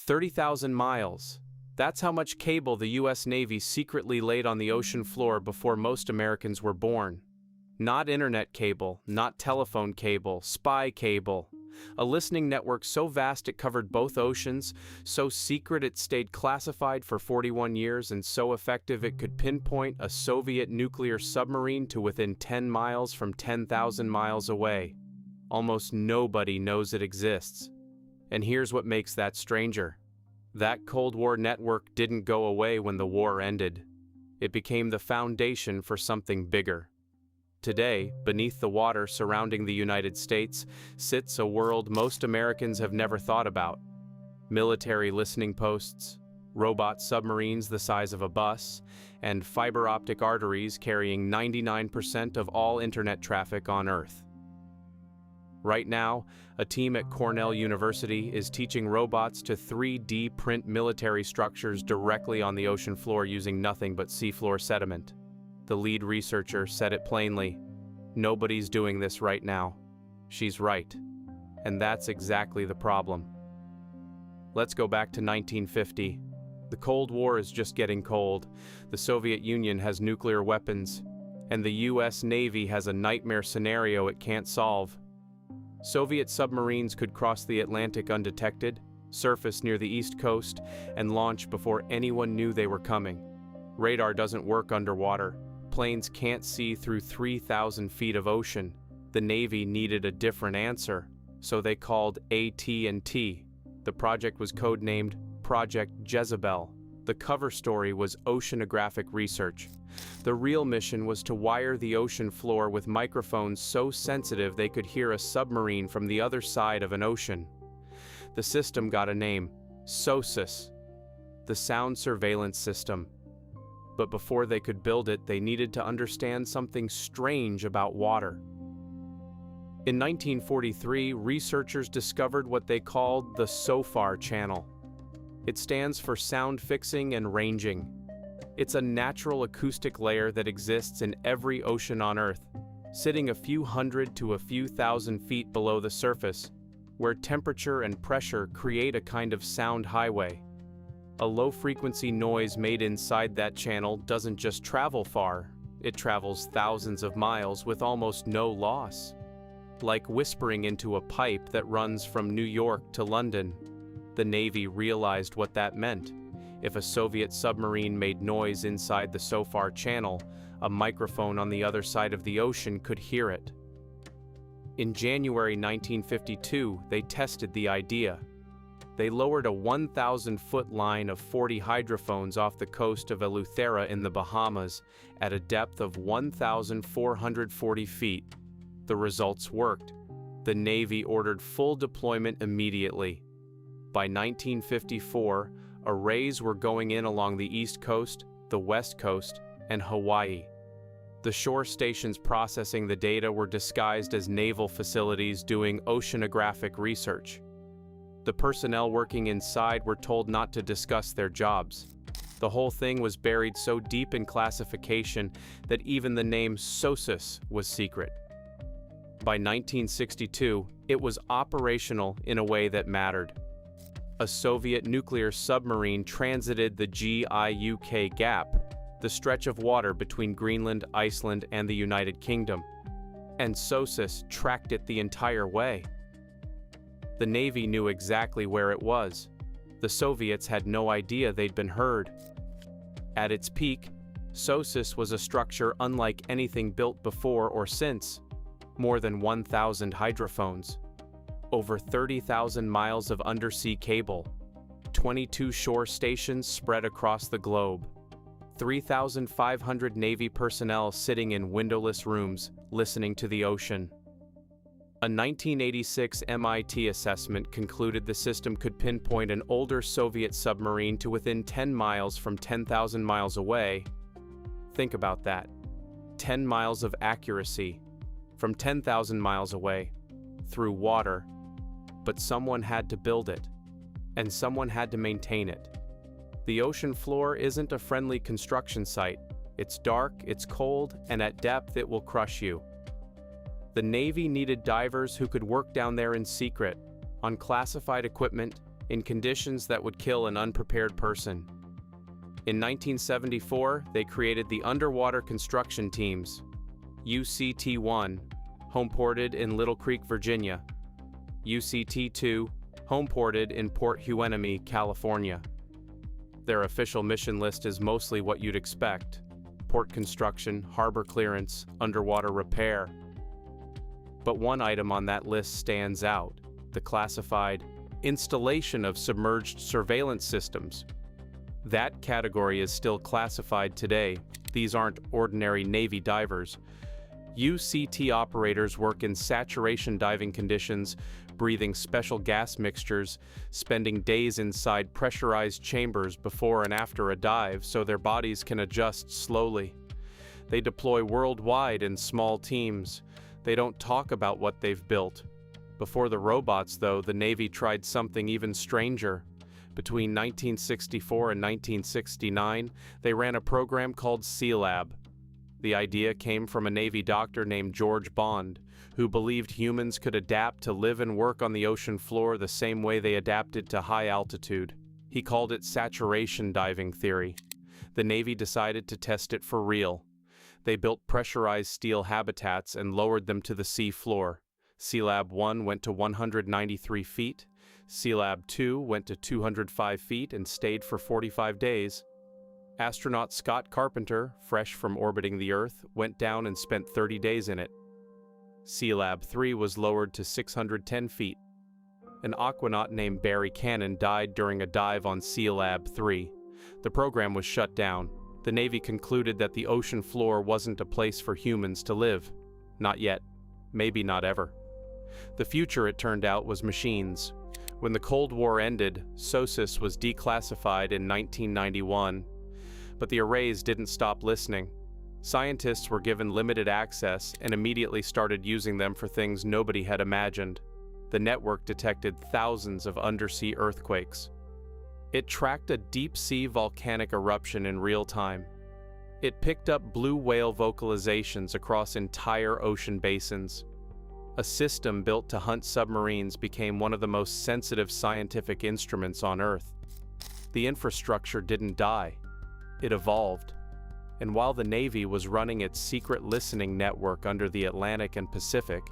30,000 miles. That's how much cable the U.S. Navy secretly laid on the ocean floor before most Americans were born. Not internet cable, not telephone cable, spy cable. A listening network so vast it covered both oceans, so secret it stayed classified for 41 years, and so effective it could pinpoint a Soviet nuclear submarine to within 10 miles from 10,000 miles away. Almost nobody knows it exists. And here's what makes that stranger. That Cold War network didn't go away when the war ended. It became the foundation for something bigger. Today, beneath the water surrounding the United States, sits a world most Americans have never thought about. Military listening posts, robot submarines the size of a bus, and fiber optic arteries carrying 99% of all internet traffic on Earth. Right now, a team at Cornell University is teaching robots to 3D print military structures directly on the ocean floor using nothing but seafloor sediment. The lead researcher said it plainly. Nobody's doing this right now. She's right. And that's exactly the problem. Let's go back to 1950. The Cold War is just getting cold. The Soviet Union has nuclear weapons, and the U.S. Navy has a nightmare scenario it can't solve. Soviet submarines could cross the Atlantic undetected, surface near the East Coast, and launch before anyone knew they were coming. Radar doesn't work underwater. Planes can't see through 3,000 feet of ocean. The Navy needed a different answer, so they called AT&T. The project was codenamed Project Jezebel. The cover story was oceanographic research. The real mission was to wire the ocean floor with microphones so sensitive they could hear a submarine from the other side of an ocean. The system got a name, SOSUS, the Sound Surveillance System. But before they could build it, they needed to understand something strange about water. In 1943, researchers discovered what they called the SOFAR channel. It stands for sound fixing and ranging. It's a natural acoustic layer that exists in every ocean on Earth, sitting a few hundred to a few thousand feet below the surface, where temperature and pressure create a kind of sound highway. A low-frequency noise made inside that channel doesn't just travel far, it travels thousands of miles with almost no loss. Like whispering into a pipe that runs from New York to London. The Navy realized what that meant. If a Soviet submarine made noise inside the SOFAR channel, a microphone on the other side of the ocean could hear it. In January 1952, they tested the idea. They lowered a 1,000-foot line of 40 hydrophones off the coast of Eleuthera in the Bahamas at a depth of 1,440 feet. The results worked. The Navy ordered full deployment immediately. By 1954, arrays were going in along the East Coast, the West Coast, and Hawaii. The shore stations processing the data were disguised as naval facilities doing oceanographic research. The personnel working inside were told not to discuss their jobs. The whole thing was buried so deep in classification that even the name SOSUS was secret. By 1962, it was operational in a way that mattered. A Soviet nuclear submarine transited the GIUK Gap, the stretch of water between Greenland, Iceland, and the United Kingdom, and SOSUS tracked it the entire way. The Navy knew exactly where it was. The Soviets had no idea they'd been heard. At its peak, SOSUS was a structure unlike anything built before or since. More than 1,000 hydrophones. Over 30,000 miles of undersea cable. 22 shore stations spread across the globe. 3,500 Navy personnel sitting in windowless rooms, listening to the ocean. A 1986 MIT assessment concluded the system could pinpoint an older Soviet submarine to within 10 miles from 10,000 miles away. Think about that. 10 miles of accuracy, from 10,000 miles away, through water. But someone had to build it, and someone had to maintain it. The ocean floor isn't a friendly construction site. It's dark, it's cold, and at depth it will crush you. The Navy needed divers who could work down there in secret, on classified equipment, in conditions that would kill an unprepared person. In 1974, they created the Underwater Construction Teams, UCT-1, homeported in Little Creek, Virginia, UCT-2, homeported in Port Hueneme, California. Their official mission list is mostly what you'd expect: port construction, harbor clearance, underwater repair. But one item on that list stands out: the classified installation of submerged surveillance systems. That category is still classified today. These aren't ordinary Navy divers. UCT operators work in saturation diving conditions, breathing special gas mixtures, spending days inside pressurized chambers before and after a dive so their bodies can adjust slowly. They deploy worldwide in small teams. They don't talk about what they've built. Before the robots, though, the Navy tried something even stranger. Between 1964 and 1969, they ran a program called Sealab. The idea came from a Navy doctor named George Bond, who believed humans could adapt to live and work on the ocean floor the same way they adapted to high altitude. He called it saturation diving theory. The Navy decided to test it for real. They built pressurized steel habitats and lowered them to the sea floor. Sealab 1 went to 193 feet. Sealab 2 went to 205 feet and stayed for 45 days. Astronaut Scott Carpenter, fresh from orbiting the Earth, went down and spent 30 days in it. Sealab 3 was lowered to 610 feet. An aquanaut named Barry Cannon died during a dive on Sealab 3. The program was shut down. The Navy concluded that the ocean floor wasn't a place for humans to live. Not yet. Maybe not ever. The future, it turned out, was machines. When the Cold War ended, SOSUS was declassified in 1991. But the arrays didn't stop listening. Scientists were given limited access and immediately started using them for things nobody had imagined. The network detected thousands of undersea earthquakes. It tracked a deep-sea volcanic eruption in real time. It picked up blue whale vocalizations across entire ocean basins. A system built to hunt submarines became one of the most sensitive scientific instruments on Earth. The infrastructure didn't die. It evolved. And while the Navy was running its secret listening network under the Atlantic and Pacific,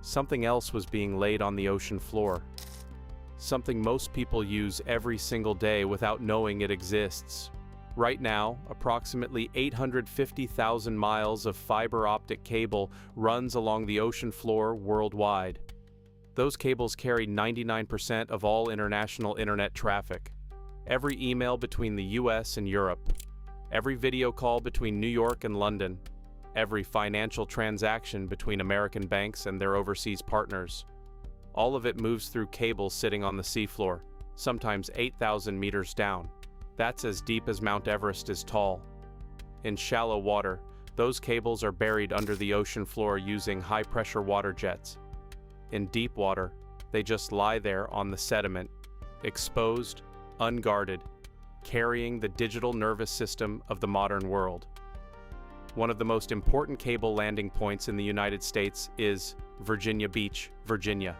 something else was being laid on the ocean floor. Something most people use every single day without knowing it exists. Right now, approximately 850,000 miles of fiber optic cable runs along the ocean floor worldwide. Those cables carry 99% of all international internet traffic. Every email between the US and Europe. Every video call between New York and London. Every financial transaction between American banks and their overseas partners. All of it moves through cables sitting on the seafloor, sometimes 8,000 meters down. That's as deep as Mount Everest is tall. In shallow water, those cables are buried under the ocean floor using high-pressure water jets. In deep water, they just lie there on the sediment, exposed, unguarded, carrying the digital nervous system of the modern world. One of the most important cable landing points in the United States is Virginia Beach, Virginia.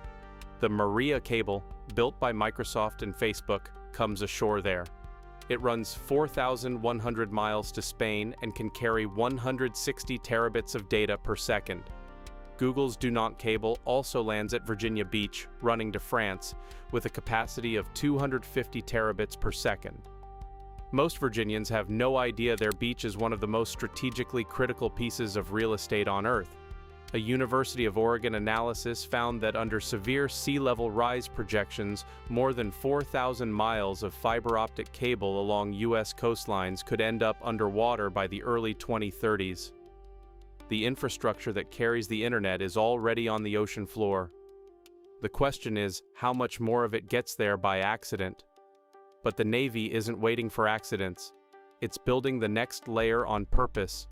The Maria cable, built by Microsoft and Facebook, comes ashore there. It runs 4,100 miles to Spain and can carry 160 terabits of data per second. Google's Dunant cable also lands at Virginia Beach, running to France, with a capacity of 250 terabits per second. Most Virginians have no idea their beach is one of the most strategically critical pieces of real estate on Earth. A University of Oregon analysis found that under severe sea level rise projections, more than 4,000 miles of fiber optic cable along U.S. coastlines could end up underwater by the early 2030s. The infrastructure that carries the internet is already on the ocean floor. The question is, how much more of it gets there by accident? But the Navy isn't waiting for accidents. It's building the next layer on purpose.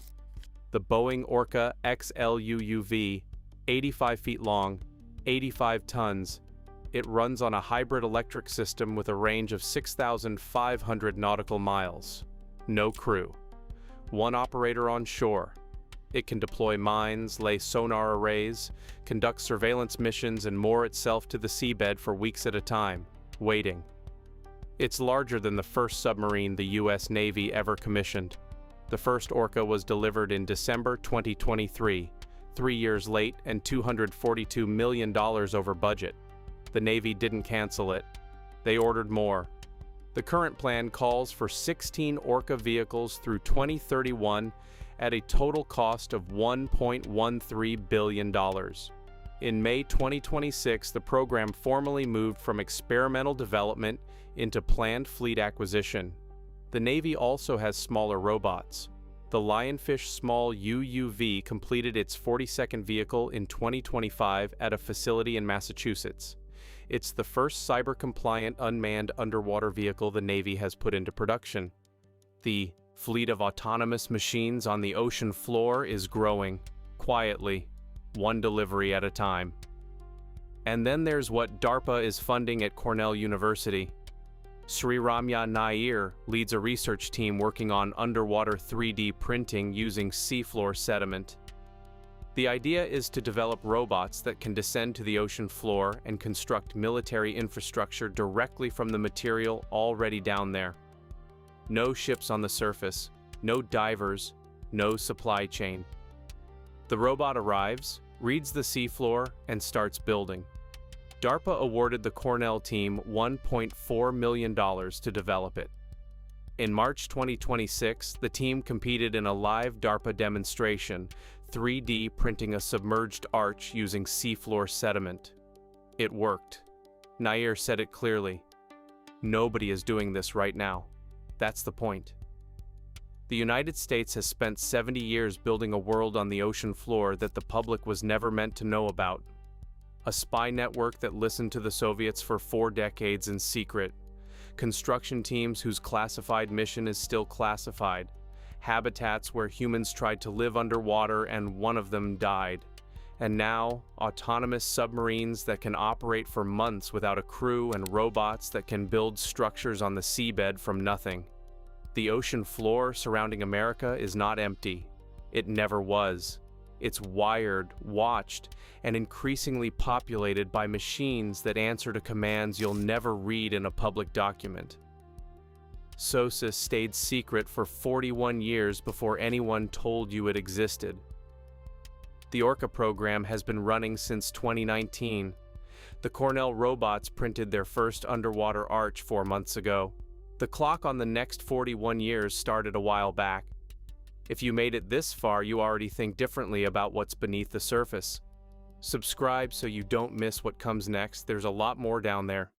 The Boeing Orca XLUUV, 85 feet long, 85 tons. It runs on a hybrid electric system with a range of 6,500 nautical miles. No crew. One operator on shore. It can deploy mines, lay sonar arrays, conduct surveillance missions, and moor itself to the seabed for weeks at a time. waiting. It's larger than the first submarine the U.S. Navy ever commissioned. The first Orca was delivered in December 2023, 3 years late and $242 million over budget. The Navy didn't cancel it. They ordered more. The current plan calls for 16 Orca vehicles through 2031 at a total cost of $1.13 billion. In May 2026, the program formally moved from experimental development into planned fleet acquisition. The Navy also has smaller robots. The Lionfish Small UUV completed its 42nd vehicle in 2025 at a facility in Massachusetts. It's the first cyber-compliant unmanned underwater vehicle the Navy has put into production. The fleet of autonomous machines on the ocean floor is growing, quietly, one delivery at a time. And then there's what DARPA is funding at Cornell University. Sriramya Nair leads a research team working on underwater 3D printing using seafloor sediment. The idea is to develop robots that can descend to the ocean floor and construct military infrastructure directly from the material already down there. No ships on the surface, no divers, no supply chain. The robot arrives, reads the seafloor, and starts building. DARPA awarded the Cornell team $1.4 million to develop it. In March 2026, the team competed in a live DARPA demonstration, 3D printing a submerged arch using seafloor sediment. It worked. Nair said it clearly. Nobody is doing this right now. That's the point. The United States has spent 70 years building a world on the ocean floor that the public was never meant to know about. A spy network that listened to the Soviets for 4 decades in secret. Construction teams whose classified mission is still classified. Habitats where humans tried to live underwater and one of them died. And now, autonomous submarines that can operate for months without a crew and robots that can build structures on the seabed from nothing. The ocean floor surrounding America is not empty. It never was. It's wired, watched, and increasingly populated by machines that answer to commands you'll never read in a public document. SOSUS stayed secret for 41 years before anyone told you it existed. The Orca program has been running since 2019. The Cornell robots printed their first underwater arch 4 months ago. The clock on the next 41 years started a while back. If you made it this far, you already think differently about what's beneath the surface. Subscribe so you don't miss what comes next. There's a lot more down there.